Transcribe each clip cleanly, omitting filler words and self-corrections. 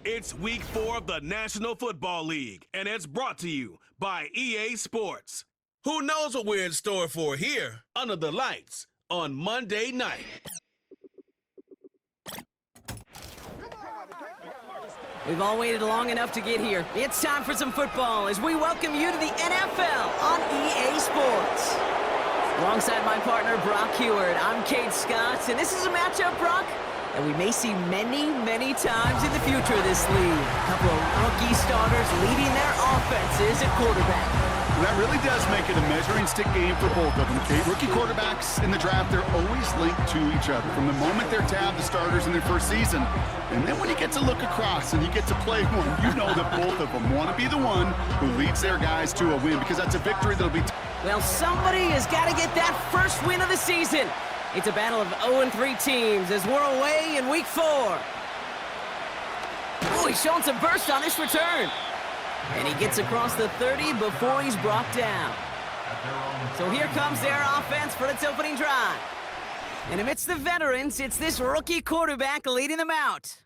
It's week 4 of the National Football League, and it's brought to you by EA Sports. Who knows what we're in store for here under the lights on Monday night? We've all waited long enough to get here. It's time for some football as we welcome you to the NFL on EA Sports. Alongside my partner, Brock Heward, I'm Kate Scott, and this is a matchup, Brock, that we may see many, many times in the future of this league. A couple of rookie starters leading their offenses at quarterback. That really does make it a measuring stick game for both of them, Kate. Rookie quarterbacks in the draft, they're always linked to each other from the moment they're tabbed the starters in their first season. And then when you get to look across and you get to play one, you know that both of them want to be the one who leads their guys to a win because that's a victory that'll be... Well, somebody has got to get that first win of the season. It's a battle of 0-3 teams as we're away in week 4. Oh, he's showing some burst on this return. And he gets across the 30 before he's brought down. So here comes their offense for its opening drive. And amidst the veterans, it's this rookie quarterback leading them out.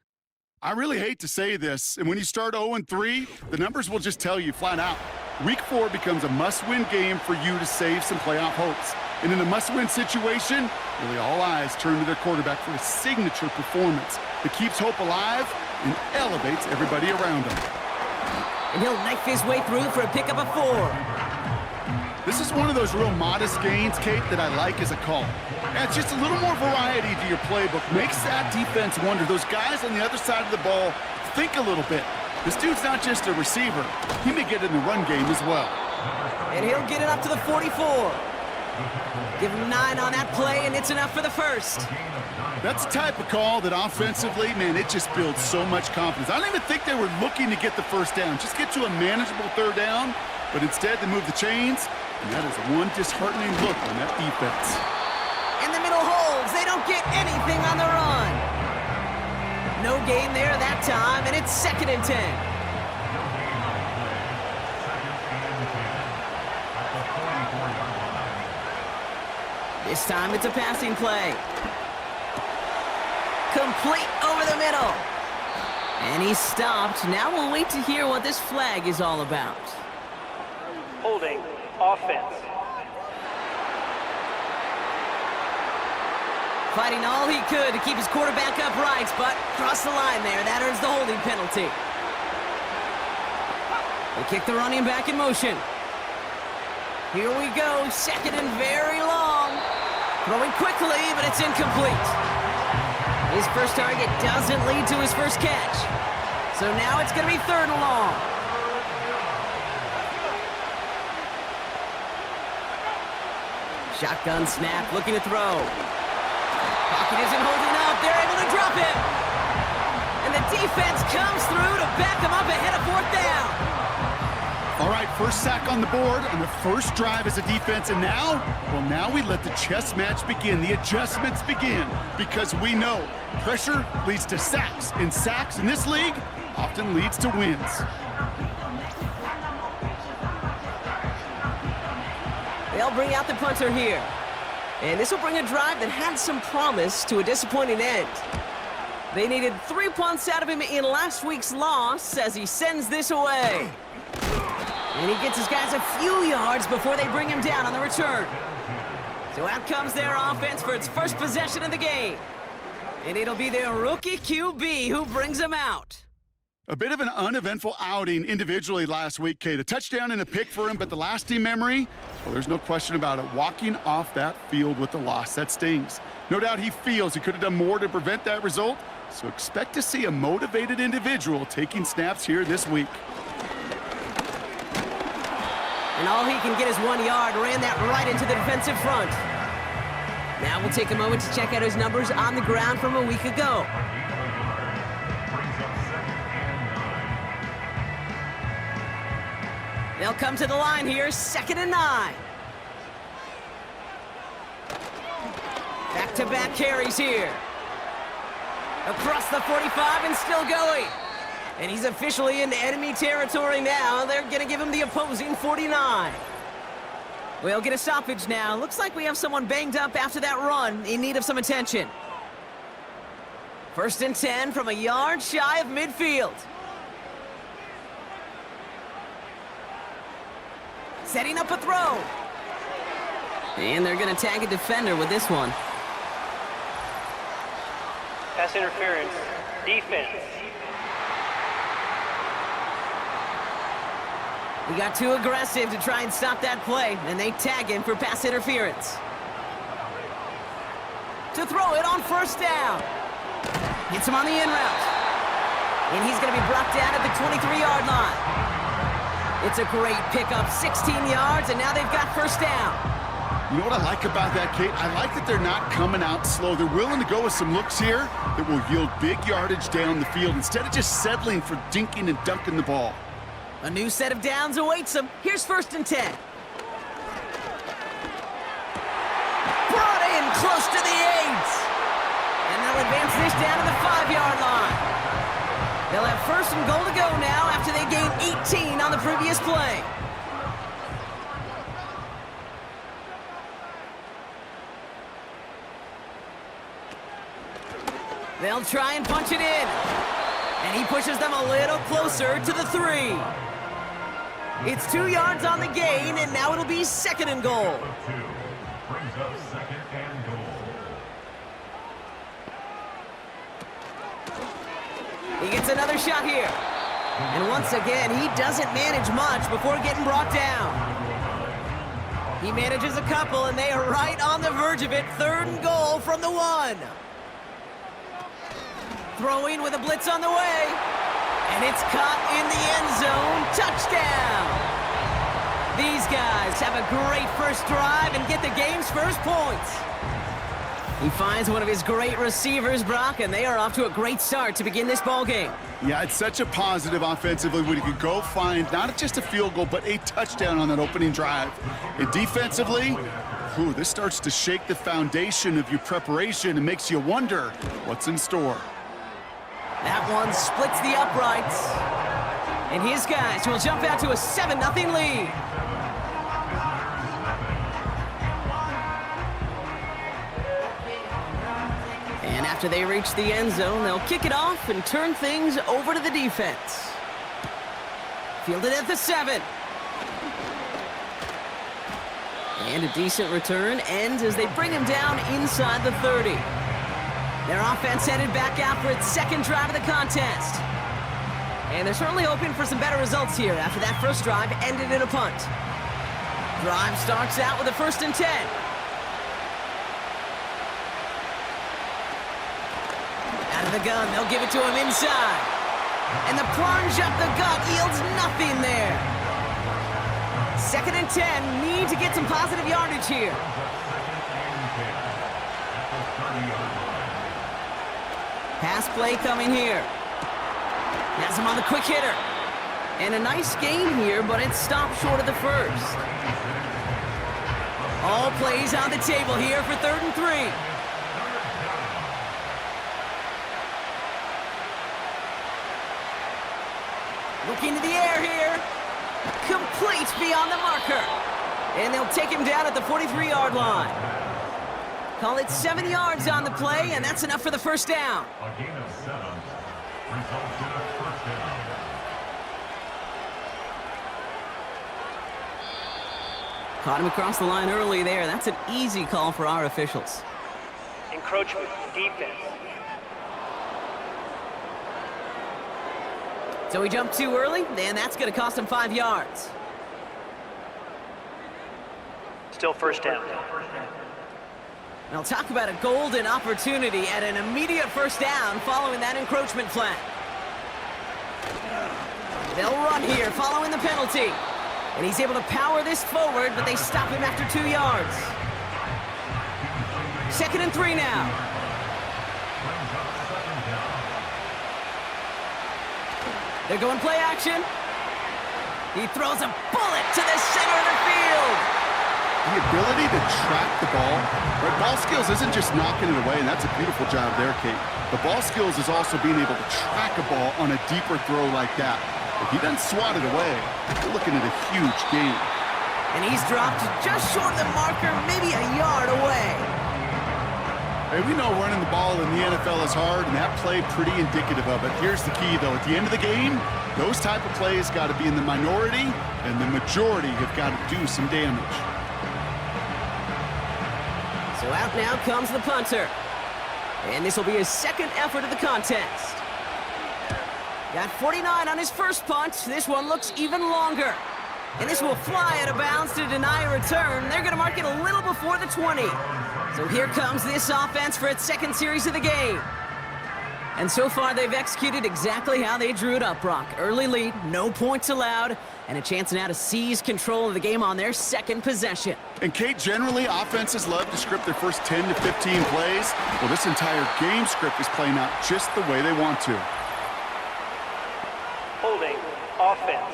I really hate to say this, and when you start 0-3, the numbers will just tell you flat out. Week 4 becomes a must-win game for you to save some playoff hopes. And in a must-win situation, really all eyes turn to their quarterback for a signature performance that keeps hope alive and elevates everybody around him. And he'll knife his way through for a pickup of 4. This is one of those real modest gains, Kate, that I like as a call. Adds just a little more variety to your playbook. Makes that defense wonder. Those guys on the other side of the ball think a little bit. This dude's not just a receiver. He may get in the run game as well. And he'll get it up to the 44. Give him 9 on that play, and it's enough for the first. That's the type of call that offensively, man, it just builds so much confidence. I don't even think they were looking to get the first down. Just get to a manageable third down, but instead they move the chains, and that is one disheartening look on that defense. In the middle holds. They don't get anything on the run. No gain there that time, and it's 2nd and 10. This time it's a passing play. Complete over the middle. And he's stopped. Now we'll wait to hear what this flag is all about. Holding offense. Fighting all he could to keep his quarterback upright, but crossed the line there. That earns the holding penalty. They kick the running back in motion. Here we go. 2nd and very long. Throwing quickly, but it's incomplete. His first target doesn't lead to his first catch. So now it's going to be 3rd and long. Shotgun snap, looking to throw. Pocket isn't holding up. They're able to drop him. And the defense comes through to back him up ahead of 4th down. All right, first sack on the board on the first drive as a defense, and now, well, now we let the chess match begin, the adjustments begin, because we know pressure leads to sacks, and sacks in this league often leads to wins. They'll bring out the punter here. And this will bring a drive that had some promise to a disappointing end. They needed 3 punts out of him in last week's loss as he sends this away. And he gets his guys a few yards before they bring him down on the return. So out comes their offense for its first possession of the game. And it'll be their rookie QB who brings them out. A bit of an uneventful outing individually last week, Kate. A touchdown and a pick for him, but the lasting memory, well, there's no question about it. Walking off that field with the loss, that stings. No doubt he feels he could have done more to prevent that result, so expect to see a motivated individual taking snaps here this week. And all he can get is 1 yard, ran that right into the defensive front. Now we'll take a moment to check out his numbers on the ground from a week ago. They'll come to the line here, 2nd and 9. Back-to-back carries here. Across the 45 and still going. And he's officially into enemy territory now. They're going to give him the opposing 49. We'll get a stoppage now. Looks like we have someone banged up after that run in need of some attention. First and 10 from a yard shy of midfield. Setting up a throw. And they're going to tag a defender with this one. Pass interference. Defense. He got too aggressive to try and stop that play, and they tag him for pass interference. To throw it on first down. Hits him on the in route. And he's going to be brought down at the 23-yard line. It's a great pickup, 16 yards, and now they've got first down. You know what I like about that, Kate? I like that they're not coming out slow. They're willing to go with some looks here that will yield big yardage down the field instead of just settling for dinking and dunking the ball. A new set of downs awaits them. Here's first and 10. Brought in close to the 8. And they'll advance this down to the 5-yard line. They'll have first and goal to go now after they gained 18 on the previous play. They'll try and punch it in. And he pushes them a little closer to the 3. It's 2 yards on the gain, and now it'll be second and goal. Brings up second and goal. He gets another shot here. And once again, he doesn't manage much before getting brought down. He manages a couple, and they are right on the verge of it. Third and goal from the 1. Throwing with a blitz on the way. And it's caught in the end zone. Touchdown! These guys have a great first drive and get the game's first points. He finds one of his great receivers, Brock, and they are off to a great start to begin this ball game. Yeah, it's such a positive offensively when you could go find not just a field goal, but a touchdown on that opening drive. And defensively, this starts to shake the foundation of your preparation and makes you wonder what's in store. That one splits the uprights. And his guys will jump out to a 7-0 lead. And after they reach the end zone, they'll kick it off and turn things over to the defense. Fielded at the 7. And a decent return ends as they bring him down inside the 30. Their offense headed back out for its second drive of the contest. And they're certainly hoping for some better results here after that first drive ended in a punt. Drive starts out with a first and 10. Out of the gun, they'll give it to him inside. And the plunge up the gut yields nothing there. Second and 10, need to get some positive yardage here. Pass play coming here. Has him on the quick hitter. And a nice gain here, but it stopped short of the first. All plays on the table here for third and 3. Looking to the air here. Complete beyond the marker. And they'll take him down at the 43-yard line. Call it 7 yards on the play, and that's enough for the first down. A gain of 7 results in a first down. Caught him across the line early there. That's an easy call for our officials. Encroachment. Defense. So he jumped too early, and that's going to cost him 5 yards. Still first down. Now talk about a golden opportunity at an immediate first down following that encroachment flag. They'll run here following the penalty. And he's able to power this forward, but they stop him after 2 yards. Second and 3 now. They're going play action. He throws a bullet to the center of the field. The ability to track the ball, right? Ball skills isn't just knocking it away, and that's a beautiful job there, Kate. The ball skills is also being able to track a ball on a deeper throw like that. If he doesn't swat it away, you're looking at a huge gain. And he's dropped just short of the marker, maybe a yard away. Hey, we know running the ball in the NFL is hard, and that play pretty indicative of it. Here's the key, though. At the end of the game, those type of plays got to be in the minority, and the majority have got to do some damage. So out now comes the punter. And this will be his second effort of the contest. Got 49 on his first punt. This one looks even longer. And this will fly out of bounds to deny a return. They're going to mark it a little before the 20. So here comes this offense for its second series of the game. And so far, they've executed exactly how they drew it up, Brock. Early lead, no points allowed, and a chance now to seize control of the game on their second possession. And, Kate, generally, offenses love to script their first 10 to 15 plays. Well, this entire game script is playing out just the way they want to. Holding offense.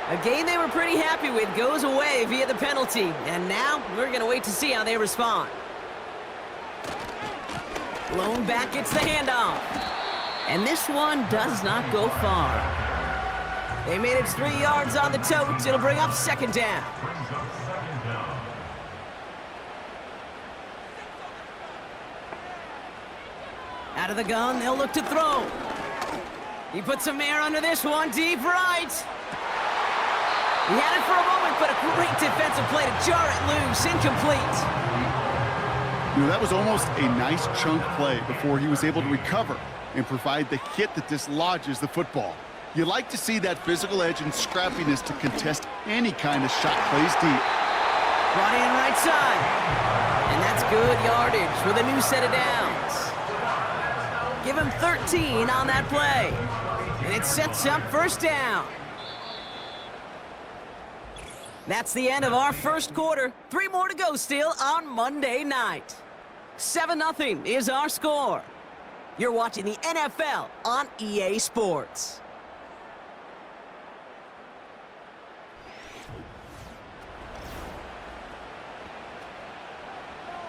A game they were pretty happy with goes away via the penalty. And now we're going to wait to see how they respond. Blown back gets the handoff. And this one does not go far. They made it 3 yards on the tote. It'll bring up second down. Out of the gun, they'll look to throw. He puts some air under this one, deep right. He had it for a moment, but a great defensive play to jar it loose, incomplete. You know, that was almost a nice chunk play before he was able to recover and provide the hit that dislodges the football. You like to see that physical edge and scrappiness to contest any kind of shot plays deep. Brought in right side. And that's good yardage with a new set of downs. Give him 13 on that play. And it sets up first down. That's the end of our first quarter. 3 more to go still on Monday night. 7-0 is our score. You're watching the NFL on EA Sports.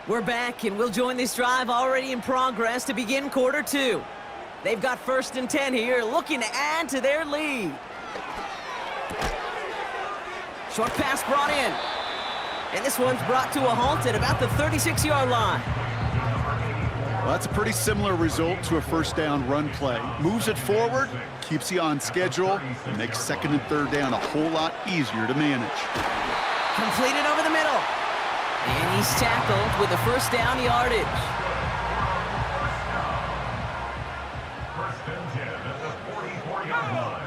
We're back, and we'll join this drive already in progress to begin quarter 2. They've got 1st and 10 here, looking to add to their lead. Short pass brought in. And this one's brought to a halt at about the 36-yard line. Well, that's a pretty similar result to a first down run play. Moves it forward, keeps you on schedule, and makes 2nd and 3rd down a whole lot easier to manage. Completed over the middle. And he's tackled with the first down yardage. First and 10 at the 44-yard line.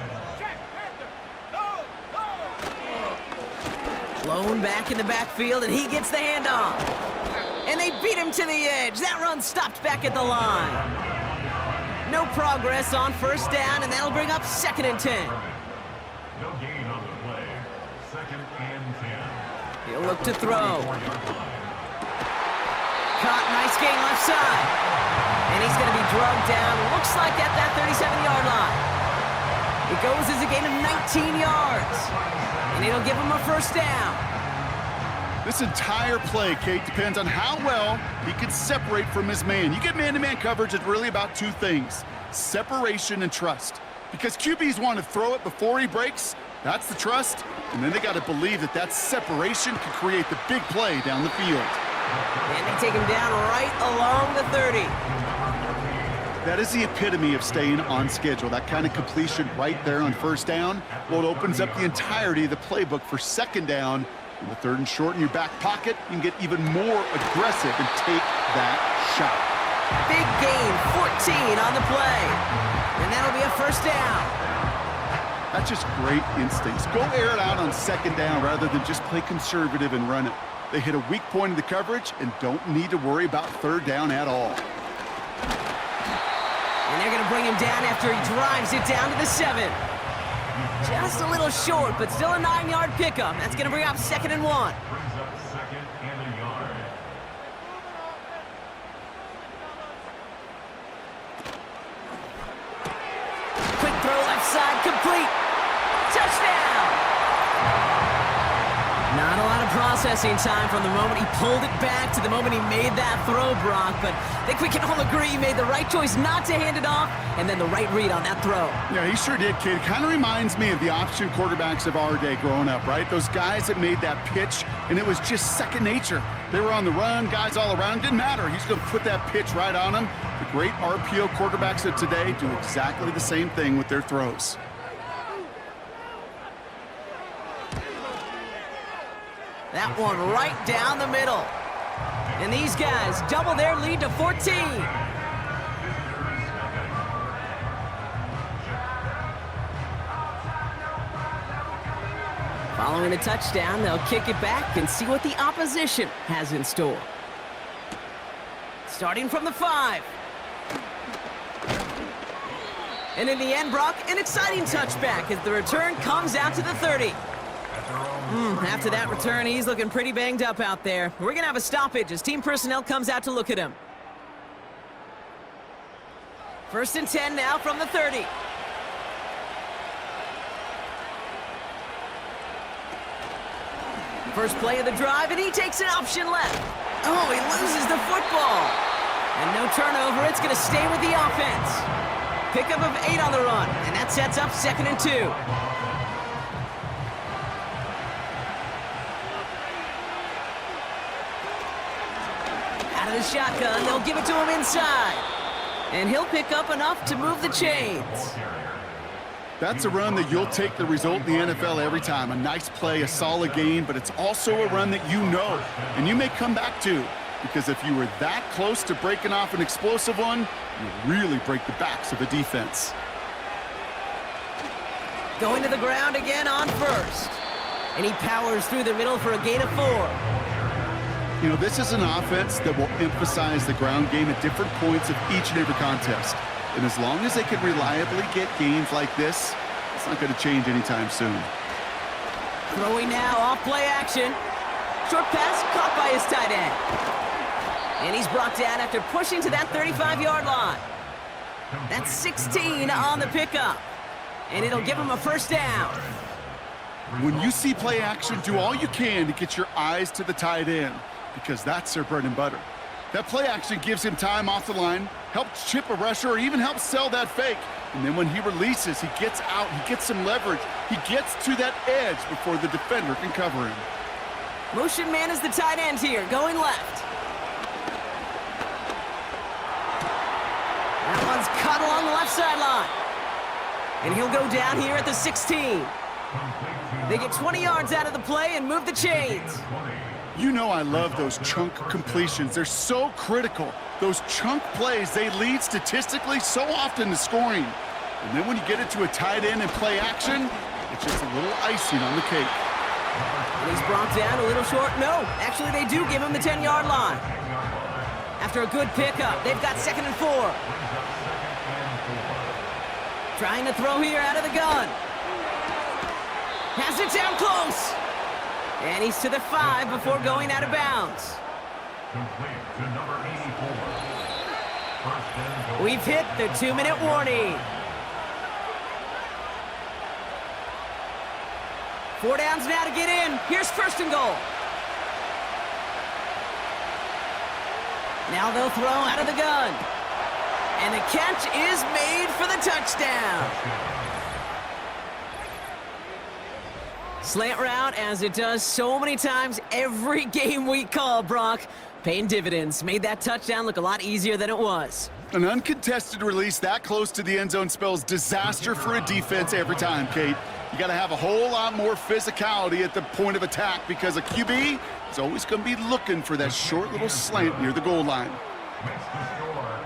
Blown back in the backfield, and he gets the handoff. And they beat him to the edge. That run stopped back at the line. No progress on first down, and that'll bring up 2nd and 10. No gain on the play. 2nd and 10. He'll look to throw. Caught, nice gain left side. And he's going to be drugged down, looks like at that 37-yard line. It goes as a gain of 19 yards. And it'll give him a first down. This entire play, Kate, depends on how well he can separate from his man. You get man-to-man coverage, it's really about 2 things: separation and trust. Because QBs want to throw it before he breaks, that's the trust, and then they got to believe that that separation can create the big play down the field. And they take him down right along the 30. That is the epitome of staying on schedule. That kind of completion right there on first down, well, it opens up the entirety of the playbook for 2nd down. In the 3rd and short in your back pocket, you can get even more aggressive and take that shot. Big gain, 14 on the play. And that'll be a first down. That's just great instincts. Go air it out on 2nd down rather than just play conservative and run it. They hit a weak point in the coverage and don't need to worry about 3rd down at all. And they're going to bring him down after he drives it down to the 7. Just a little short, but still a 9-yard pickup. That's going to bring up 2nd and 1. Brings up 2nd and a yard. Quick throw left side, complete. Touchdown! Not a lot of process processing time from the moment he pulled it back to the moment he made that throw, Brock. But I think we can all agree he made the right choice not to hand it off, and then the right read on that throw. Yeah, he sure did, kid. Kind of reminds me of the option quarterbacks of our day growing up, right? Those guys that made that pitch, and it was just second nature. They were on the run, guys all around. Didn't matter. He's going to put that pitch right on them. The great RPO quarterbacks of today do exactly the same thing with their throws. That one right down the middle. And these guys double their lead to 14. Following a touchdown, they'll kick it back and see what the opposition has in store. Starting from the 5. And in the end, Brock, an exciting touchback as the return comes out to the 30. After that return, he's looking pretty banged up out there. We're going to have a stoppage as team personnel comes out to look at him. 1st and 10 now from the 30. First play of the drive, and he takes an option left. Oh, he loses the football. And no turnover, it's going to stay with the offense. Pickup of 8 on the run, and that sets up 2nd and 2. Out of the shotgun, they'll give it to him inside. And he'll pick up enough to move the chains. That's a run that you'll take the result in the NFL every time. A nice play, a solid gain, but it's also a run that you know, and you may come back to. Because if you were that close to breaking off an explosive one, you really break the backs of the defense. Going to the ground again on 1st. And he powers through the middle for a gain of 4. You know, this is an offense that will emphasize the ground game at different points of each and every contest. And as long as they can reliably get gains like this, it's not going to change anytime soon. Throwing now off play action. Short pass caught by his tight end. And he's brought down after pushing to that 35-yard line. That's 16 on the pickup. And it'll give him a 1st down. When you see play action, do all you can to get your eyes to the tight end, because that's their bread and butter. That play action gives him time off the line, helps chip a rusher, or even helps sell that fake. And then when he releases, he gets out, he gets some leverage. He gets to that edge before the defender can cover him. Motion man is the tight end here, going left. That one's cut along the left sideline. And he'll go down here at the 16. They get 20 yards out of the play and move the chains. You know I love those chunk completions. They're so critical. Those chunk plays, they lead statistically so often to scoring. And then when you get it to a tight end and play action, it's just a little icing on the cake. And he's brought down a little short. No, actually they do give him the 10-yard line. After a good pickup, they've got 2nd and 4. Trying to throw here out of the gun. Has it down close. And he's to the 5 before going out of bounds. Complete to number 84. 1st and goal. We've hit the 2-minute warning. 4 downs now to get in. Here's 1st and goal. Now they'll throw out of the gun. And the catch is made for the touchdown. Slant route, as it does so many times every game we call, Brock. Paying dividends. Made that touchdown look a lot easier than it was. An uncontested release that close to the end zone spells disaster for a defense every time, Kate. You got to have a whole lot more physicality at the point of attack because a QB is always going to be looking for that short little slant near the goal line.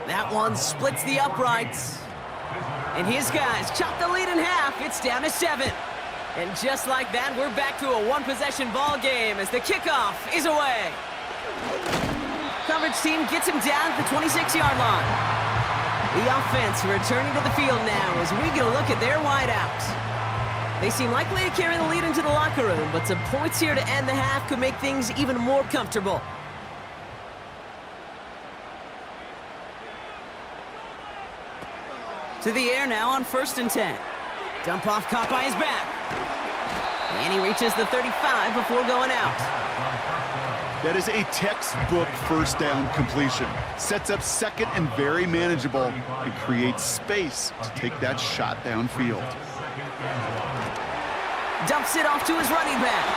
That one splits the uprights. And his guys chop the lead in half. It's down to 7. And just like that, we're back to a one-possession ball game as the kickoff is away. Coverage team gets him down at the 26-yard line. The offense returning to the field now as we get a look at their wideouts. They seem likely to carry the lead into the locker room, but some points here to end the half could make things even more comfortable. To the air now on 1st and 10. Dump off caught by his back. And he reaches the 35 before going out. That is a textbook first down completion. Sets up second and very manageable and creates space to take that shot downfield. Dumps it off to his running back.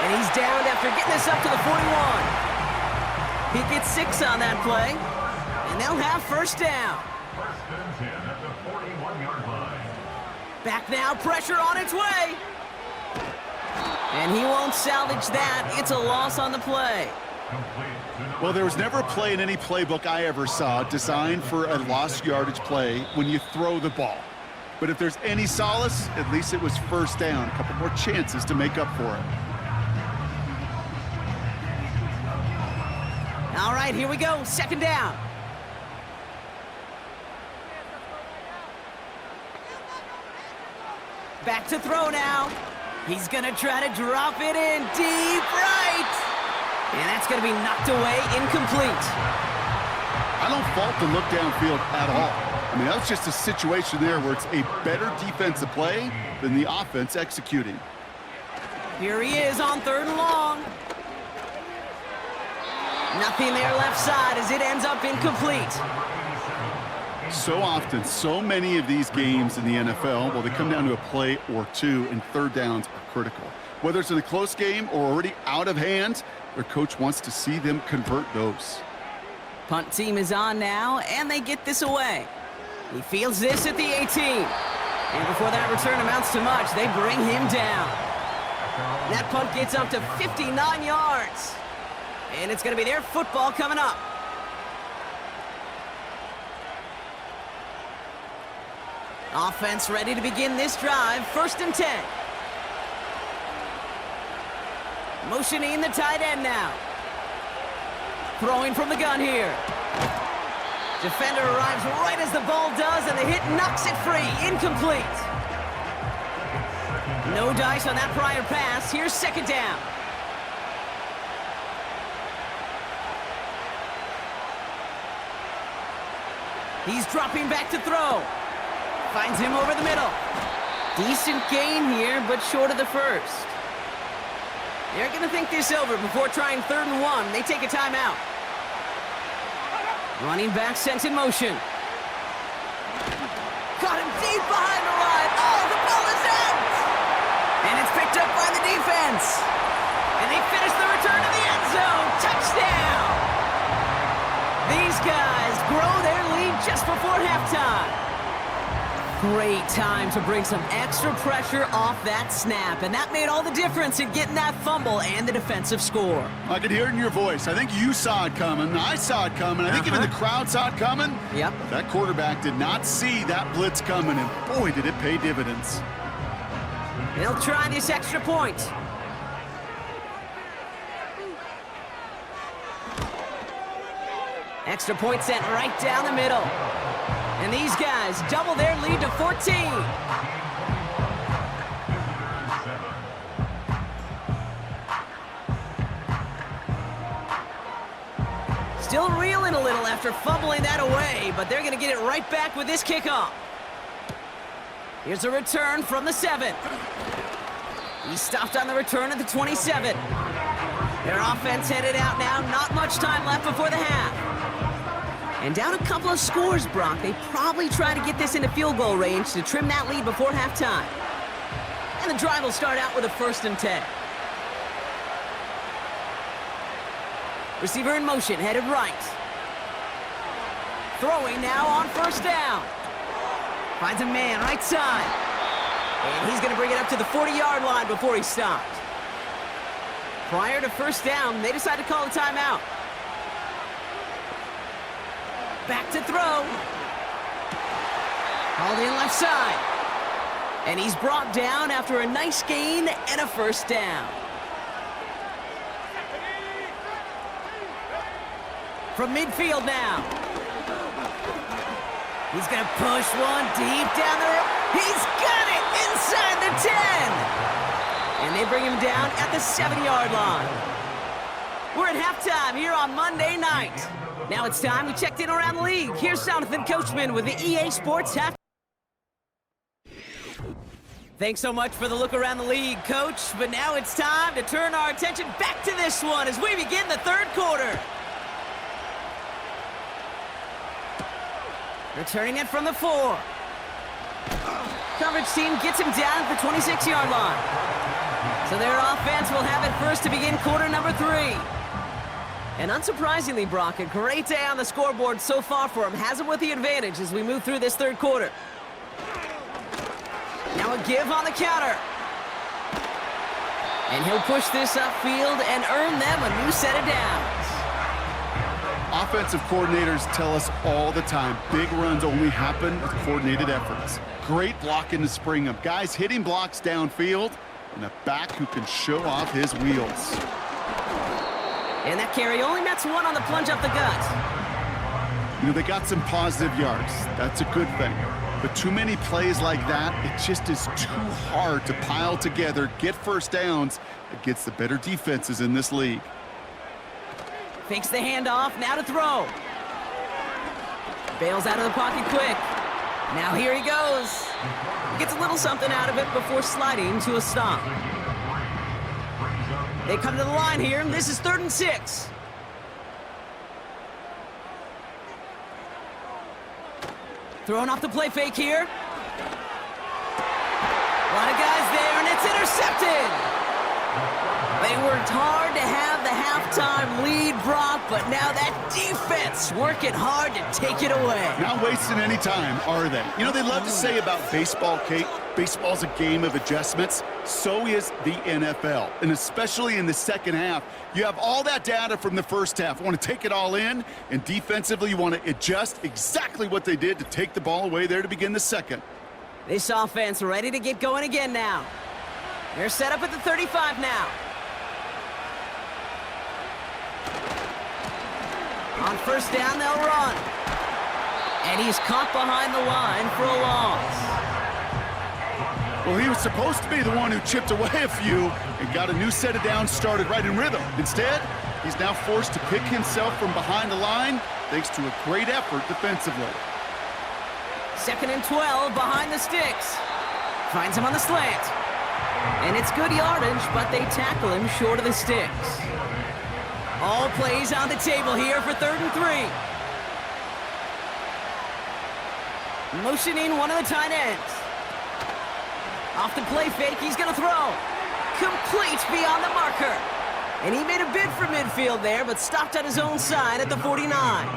And he's down after getting this up to the 41. He gets 6 on that play. And they'll have first down. First and 10 at the 41-yard line. Back now, pressure on its way. And he won't salvage that. It's a loss on the play. Well, there was never a play in any playbook I ever saw designed for a lost yardage play when you throw the ball. But if there's any solace, at least it was first down. A couple more chances to make up for it. All right, here we go. Second down. Back to throw now. He's going to try to drop it in deep right. And that's going to be knocked away, incomplete. I don't fault the look downfield at all. I mean, that was just a situation there where it's a better defensive play than the offense executing. Here he is on 3rd and long. Nothing there left side as it ends up incomplete. So often, so many of these games in the NFL, well, they come down to a play or two, and third downs are critical. Whether it's in a close game or already out of hand, their coach wants to see them convert those. Punt team is on now, and they get this away. He fields this at the 18. And before that return amounts to much, they bring him down. That punt gets up to 59 yards. And it's going to be their football coming up. Offense ready to begin this drive. 1st and 10. Motioning the tight end now. Throwing from the gun here. Defender arrives right as the ball does, and the hit knocks it free. Incomplete. No dice on that prior pass. Here's 2nd down. He's dropping back to throw. Finds him over the middle. Decent gain here, but short of the first. They're going to think this over before trying 3rd and 1. They take a timeout. Running back sent in motion. Caught him deep behind the line. Oh, the ball is out! And it's picked up by the defense. And they finish the return to the end zone. Touchdown! These guys grow their lead just before halftime. Great time to bring some extra pressure off that snap, and that made all the difference in getting that fumble and the defensive score. I could hear it in your voice. I think you saw it coming. I saw it coming. I think even the crowd saw it coming. Yep. That quarterback did not see that blitz coming, and boy, did it pay dividends. They'll try this extra point. Extra point sent right down the middle. And these guys double their lead to 14. Still reeling a little after fumbling that away, but they're going to get it right back with this kickoff. Here's a return from the 7. He stopped on the return at the 27. Their offense headed out now. Not much time left before the half. And down a couple of scores, Brock. They probably try to get this into field goal range to trim that lead before halftime. And the drive will start out with a 1st and 10. Receiver in motion, headed right. Throwing now on 1st down. Finds a man right side. And he's going to bring it up to the 40-yard line before he stopped. Prior to 1st down, they decide to call a timeout. Back to throw. Called in left side. And he's brought down after a nice gain and a 1st down. From midfield now. He's going to push one deep down the road. He's got it inside the 10. And they bring him down at the 7-yard line. We're at halftime here on Monday night. Now it's time we checked in around the league. Here's Jonathan Coachman with the EA Sports Half. Thanks so much for the look around the league, Coach. But now it's time to turn our attention back to this one as we begin the third quarter. Returning it from the 4. Coverage team gets him down at the 26-yard line. So their offense will have it first to begin quarter number 3. And unsurprisingly, Brock, a great day on the scoreboard so far for him. Has him with the advantage as we move through this third quarter. Now a give on the counter. And he'll push this upfield and earn them a new set of downs. Offensive coordinators tell us all the time, big runs only happen with coordinated efforts. Great blocking to spring them. Guys hitting blocks downfield, and a back who can show off his wheels. And that carry only nets 1 on the plunge up the gut. You know, they got some positive yards. That's a good thing. But too many plays like that, it just is too hard to pile together, get first downs against the better defenses in this league. Fakes the handoff, now to throw. Bails out of the pocket quick. Now here he goes. He gets a little something out of it before sliding to a stop. They come to the line here, and this is 3rd and 6. Throwing off the play fake here. A lot of guys there, and it's intercepted. They worked hard to have the halftime lead, Brock, but now that defense working hard to take it away. Not wasting any time, are they? You know, they love to say about baseball, Kate, baseball's a game of adjustments. So is the NFL, and especially in the second half. You have all that data from the first half. You want to take it all in, and defensively you want to adjust exactly what they did to take the ball away there to begin the second. This offense ready to get going again now. They're set up at the 35 now. On first down, they'll run. And he's caught behind the line for a loss. Well, he was supposed to be the one who chipped away a few and got a new set of downs started right in rhythm. Instead, he's now forced to pick himself from behind the line thanks to a great effort defensively. 2nd and 12 behind the sticks. Finds him on the slant. And it's good yardage, but they tackle him short of the sticks. All plays on the table here for 3rd and 3. Motioning one of the tight ends. Off the play fake, he's going to throw. Complete beyond the marker. And he made a bid for midfield there, but stopped on his own side at the 49.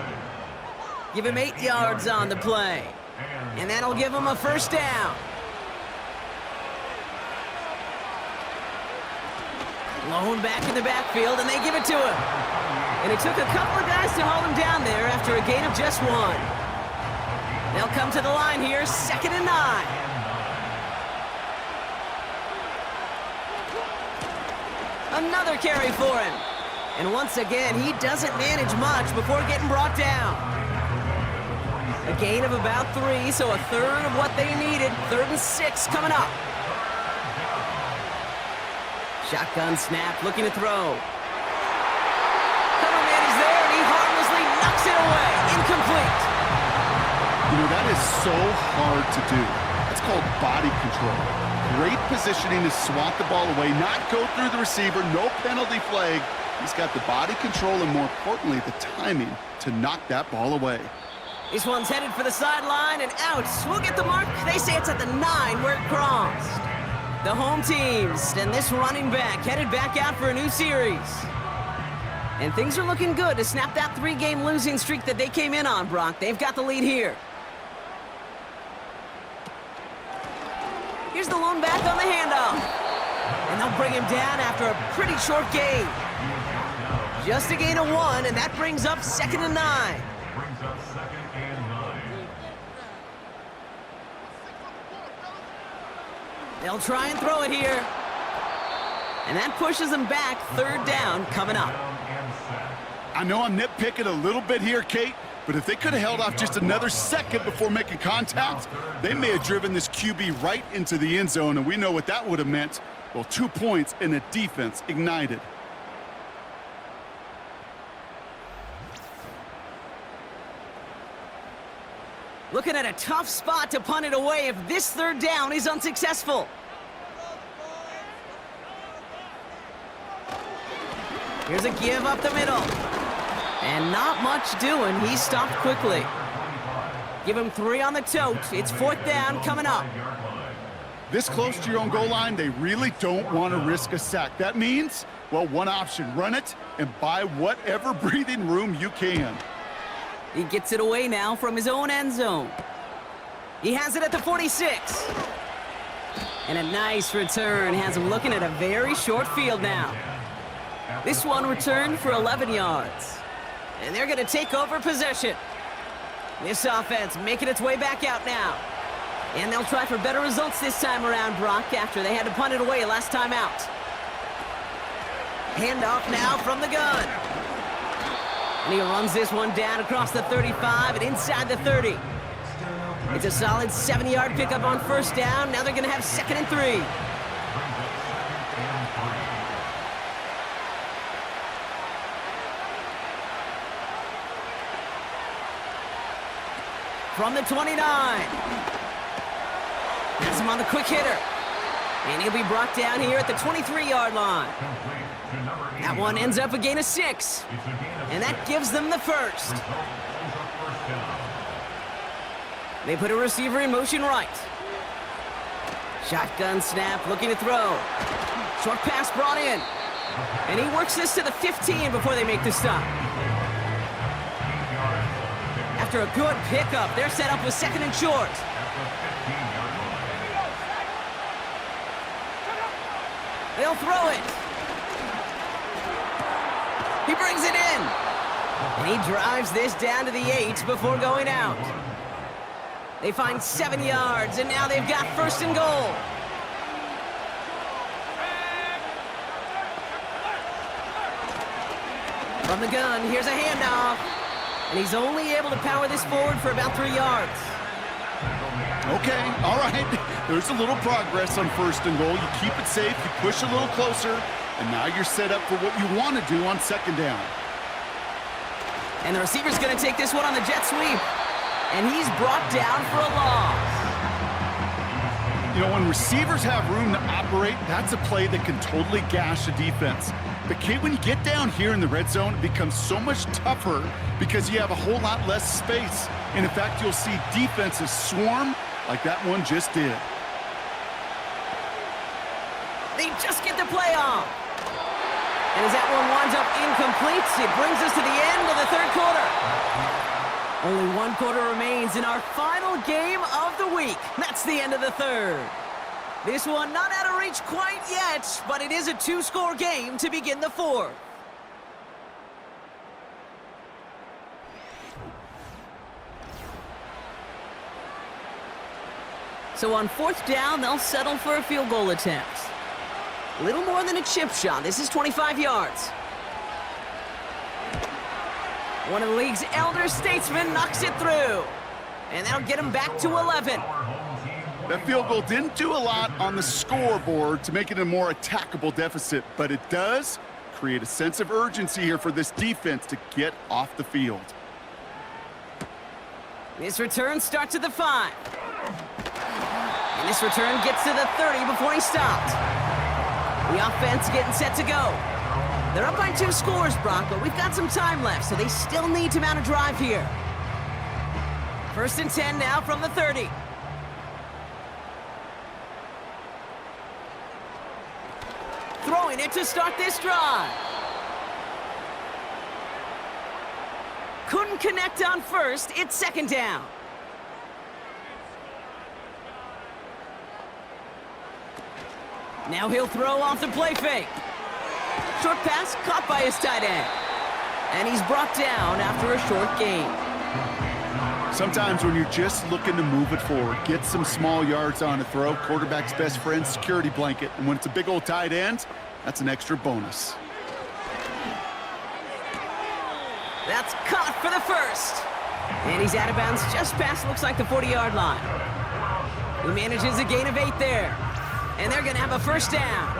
Give him 8 yards on the play. And that'll give him a first down. Lone back in the backfield, and they give it to him. And it took a couple of guys to hold him down there after a gain of just 1. They'll come to the line here, 2nd and 9. Another carry for him. And once again, he doesn't manage much before getting brought down. A gain of about 3, so a third of what they needed. 3rd and 6 coming up. Shotgun snap, looking to throw. Cover man is there, and he harmlessly knocks it away. Incomplete. You know, that is so hard to do. That's called body control. Great positioning to swat the ball away, not go through the receiver, no penalty flag. He's got the body control and, more importantly, the timing to knock that ball away. This one's headed for the sideline and out. We'll get the mark. They say it's at the 9 where it crossed. The home teams and this running back headed back out for a new series. And things are looking good to snap that 3-game losing streak that they came in on, Brock. They've got the lead here. Here's the lone back on the handoff. And they'll bring him down after a pretty short gain. Just a gain of 1, and that brings up 2nd and 9. Brings up 2nd and 9. They'll try and throw it here. And that pushes them back. 3rd down coming up. I know I'm nitpicking a little bit here, Kate, but if they could have held off just another second before making contact, they may have driven this QB right into the end zone, and we know what that would have meant. Well, 2 points and a defense ignited. Looking at a tough spot to punt it away if this 3rd down is unsuccessful. Here's a give up the middle. And not much doing. He stopped quickly. Give him 3 on the tote. It's 4th down coming up. This close to your own goal line, they really don't want to risk a sack. That means, well, one option, run it and buy whatever breathing room you can. He gets it away now from his own end zone. He has it at the 46. And a nice return has him looking at a very short field now. This one returned for 11 yards. And they're going to take over possession. This offense making its way back out now. And they'll try for better results this time around, Brock, after they had to punt it away last time out. Handoff now from the gun. And he runs this one down across the 35 and inside the 30. It's a solid 70-yard pickup on 1st down. Now they're going to have 2nd and 3. From the 29. Has him on the quick hitter. And he'll be brought down here at the 23-yard line. That one ends up a gain of 6. And that gives them the 1st. They put a receiver in motion right. Shotgun snap, looking to throw. Short pass brought in. And he works this to the 15 before they make the stop. After a good pickup, they're set up with 2nd and short. They'll throw it. He brings it in. And he drives this down to the 8 before going out. They find 7 yards, and now they've got 1st and goal. From the gun, here's a handoff. And he's only able to power this forward for about 3 yards. Okay, all right. There's a little progress on 1st and goal. You keep it safe, you push a little closer, and now you're set up for what you want to do on 2nd down. And the receiver's going to take this one on the jet sweep. And he's brought down for a loss. You know, when receivers have room to operate, that's a play that can totally gash a defense. But Kate, when you get down here in the red zone, it becomes so much tougher because you have a whole lot less space. And in fact, you'll see defenses swarm like that one just did. They just get the play off. And as that one winds up incomplete, it brings us to the end of the 3rd quarter. Only 1 quarter remains in our final game of the week. That's the end of the 3rd. This one not out of reach quite yet, but it is a 2-score game to begin the 4th. So on 4th down, they'll settle for a field goal attempt. A little more than a chip shot. This is 25 yards. One of the league's elder statesmen knocks it through. And that'll get him back to 11. That field goal didn't do a lot on the scoreboard to make it a more attackable deficit, but it does create a sense of urgency here for this defense to get off the field. This return starts at the 5. And this return gets to the 30 before he stopped. The offense getting set to go. They're up by 2 scores, Brock, but we've got some time left, so they still need to mount a drive here. 1st and 10 now from the 30. Throwing it to start this drive. Couldn't connect on 1st. It's 2nd down. Now he'll throw off the play fake. Short pass caught by his tight end. And he's brought down after a short gain. Sometimes when you're just looking to move it forward, get some small yards on a throw, quarterback's best friend, security blanket. And when it's a big old tight end, that's an extra bonus. That's caught for the 1st. And he's out of bounds just past, looks like, the 40-yard line. He manages a gain of 8 there. And they're going to have a 1st down.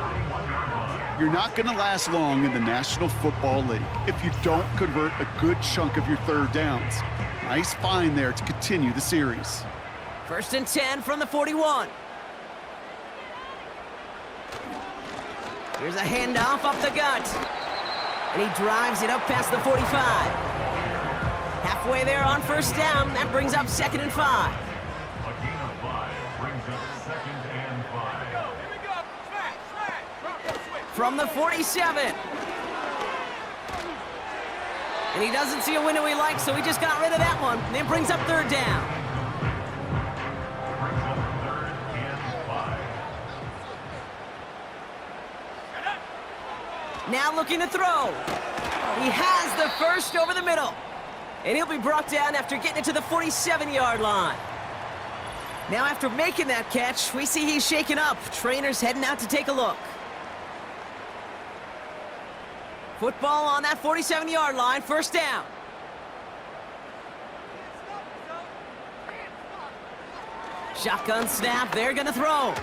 You're not going to last long in the National Football League if you don't convert a good chunk of your 3rd downs. Nice find there to continue the series. 1st and 10 from the 41. Here's a handoff up the gut. And he drives it up past the 45. Halfway there on first down. That brings up 2nd and 5. A gain of 5 brings up 2nd and 5. From the 47. And he doesn't see a window he likes, so he just got rid of that one. And it brings up 3rd down. Brings up 3rd and 5. Now looking to throw. He has the first over the middle. And he'll be brought down after getting it to the 47-yard line. Now after making that catch, we see he's shaken up. Trainer's heading out to take a look. Football on that 47-yard line, 1st down. Shotgun snap, they're gonna throw.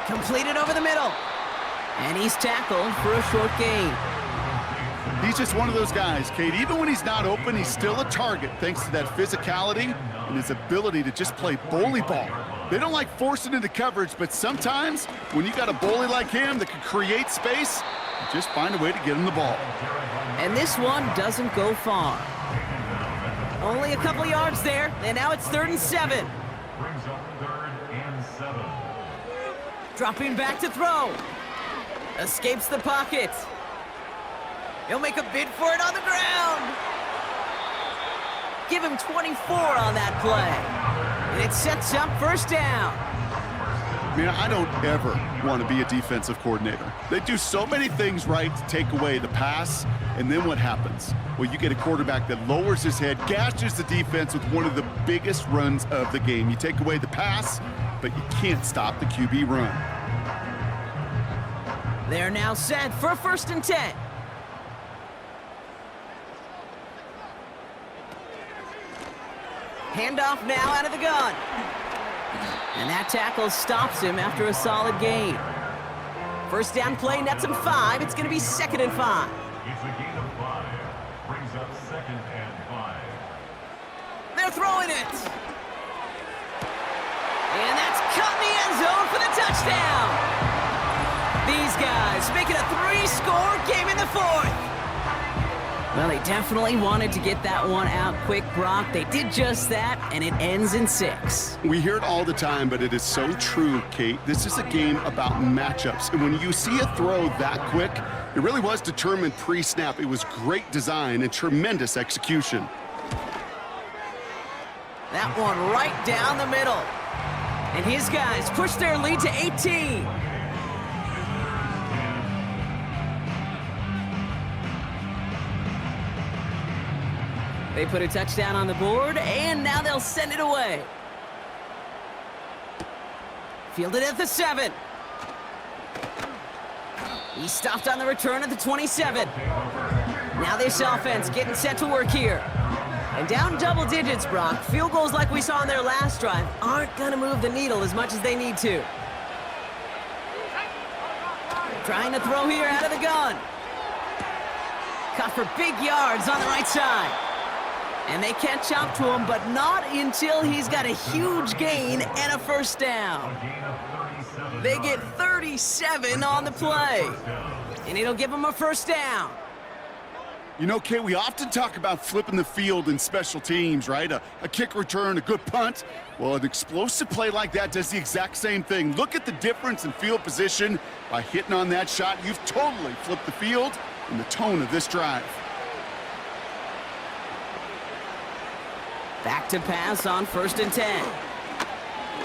Completed over the middle. And he's tackled for a short gain. He's just one of those guys, Kate. Even when he's not open, he's still a target thanks to that physicality and his ability to just play bully ball. They don't like forcing into coverage, but sometimes when you got a bully like him that can create space, just find a way to get him the ball. And this one doesn't go far. Only a couple of yards there, and now it's 3rd and 7. Brings up 3rd and 7. Dropping back to throw. Escapes the pocket. He'll make a bid for it on the ground. Give him 24 on that play. And it sets up 1st down. Man, I don't ever want to be a defensive coordinator. They do so many things right to take away the pass, and then what happens? Well, you get a quarterback that lowers his head, gashes the defense with one of the biggest runs of the game. You take away the pass, but you can't stop the QB run. They're now set for 1st and 10. Handoff now out of the gun. And that tackle stops him after a solid gain. 1st down play nets him 5. It's going to be 2nd and 5. It's a gain of 5. Brings up 2nd and 5. They're throwing it. And that's caught in the end zone for the touchdown. These guys making a 3-score game in the 4th. Well, they definitely wanted to get that one out quick, Brock. They did just that, and it ends in 6. We hear it all the time, but it is so true, Kate. This is a game about matchups, and when you see a throw that quick, it really was determined pre-snap. It was great design and tremendous execution. That one right down the middle. And his guys push their lead to 18. They put a touchdown on the board, and now they'll send it away. Fielded at the 7. He stopped on the return at the 27. Now this offense getting set to work here. And down double digits, Brock. Field goals like we saw on their last drive aren't going to move the needle as much as they need to. Trying to throw here out of the gun. Caught for big yards on the right side. And they catch up to him, but not until he's got a huge gain and a 1st down. They get 37 on the play. And it'll give them a 1st down. You know, Kate, we often talk about flipping the field in special teams, right? A kick return, a good punt. Well, an explosive play like that does the exact same thing. Look at the difference in field position. By hitting on that shot, you've totally flipped the field and the tone of this drive. Back to pass on 1st and 10.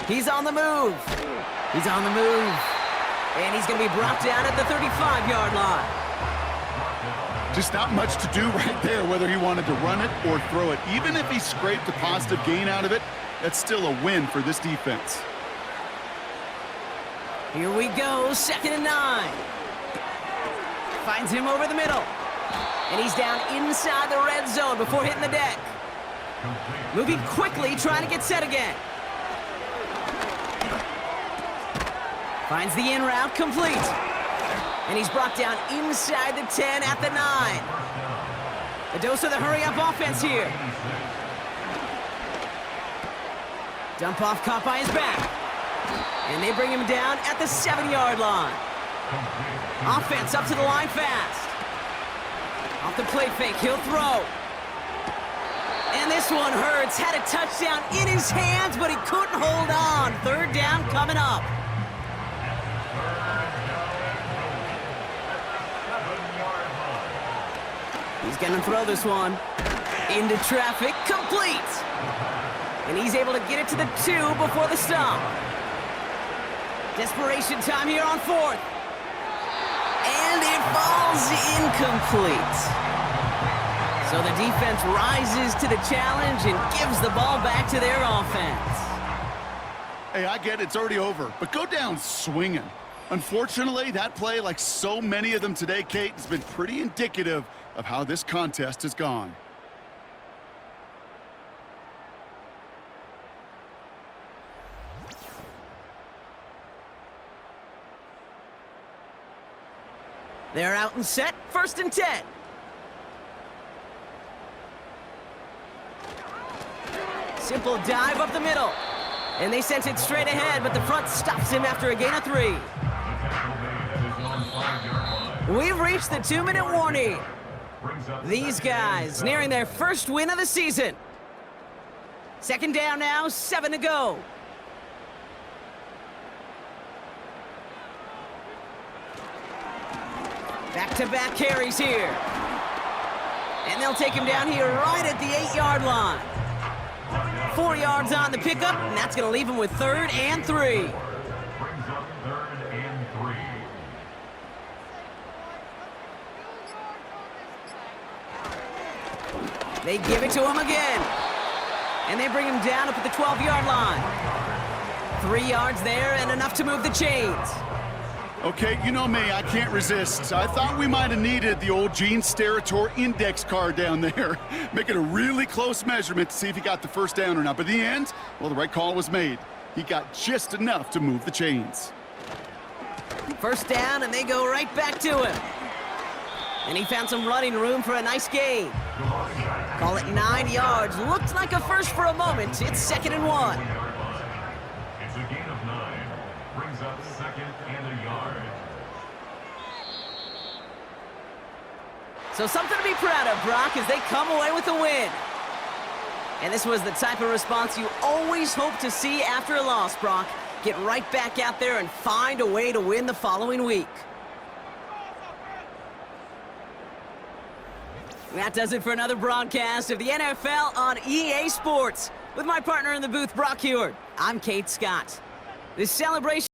He's on the move. He's on the move. And he's going to be brought down at the 35-yard line. Just not much to do right there, whether he wanted to run it or throw it. Even if he scraped a positive gain out of it, that's still a win for this defense. Here we go, 2nd and 9. Finds him over the middle. And he's down inside the red zone before hitting the deck. Moving quickly, trying to get set again. Finds the in route, complete. And he's brought down inside the 10 at the 9. A dose of the hurry-up offense here. Dump off caught by his back. And they bring him down at the 7-yard line. Offense up to the line fast. Off the play fake, he'll throw. And this one hurts. Had a touchdown in his hands, but he couldn't hold on. Third down coming up. He's going to throw this one. Into traffic, complete. And he's able to get it to the 2 before the stop. Desperation time here on 4th. And it falls incomplete. So the defense rises to the challenge and gives the ball back to their offense. Hey, I get it, it's already over, but go down swinging. Unfortunately, that play, like so many of them today, Kate, has been pretty indicative of how this contest has gone. They're out and set, 1st and 10. Simple dive up the middle. And they sent it straight ahead, but the front stops him after a gain of 3. We've reached the 2-minute warning. These guys nearing their first win of the season. 2nd down now, 7 to go. Back-to-back carries here. And they'll take him down here right at the 8-yard line. 4 yards on the pickup, and that's going to leave him with 3rd and 3. Brings up 3rd and 3. They give it to him again. And they bring him down up at the 12-yard line. 3 yards there and enough to move the chains. Okay, you know me, I can't resist. I thought we might have needed the old Gene Steratore index card down there, making a really close measurement to see if he got the first down or not. But in the end, well, the right call was made. He got just enough to move the chains. 1st down, and they go right back to him. And he found some running room for a nice gain. Call it 9 yards. Looked like a first for a moment. It's 2nd and 1. It's a gain of 9. Brings up 2nd and a yard. So something to be proud of, Brock, as they come away with a win. And this was the type of response you always hope to see after a loss, Brock. Get right back out there and find a way to win the following week. That does it for another broadcast of the NFL on EA Sports. With my partner in the booth, Brock Heward, I'm Kate Scott. This celebration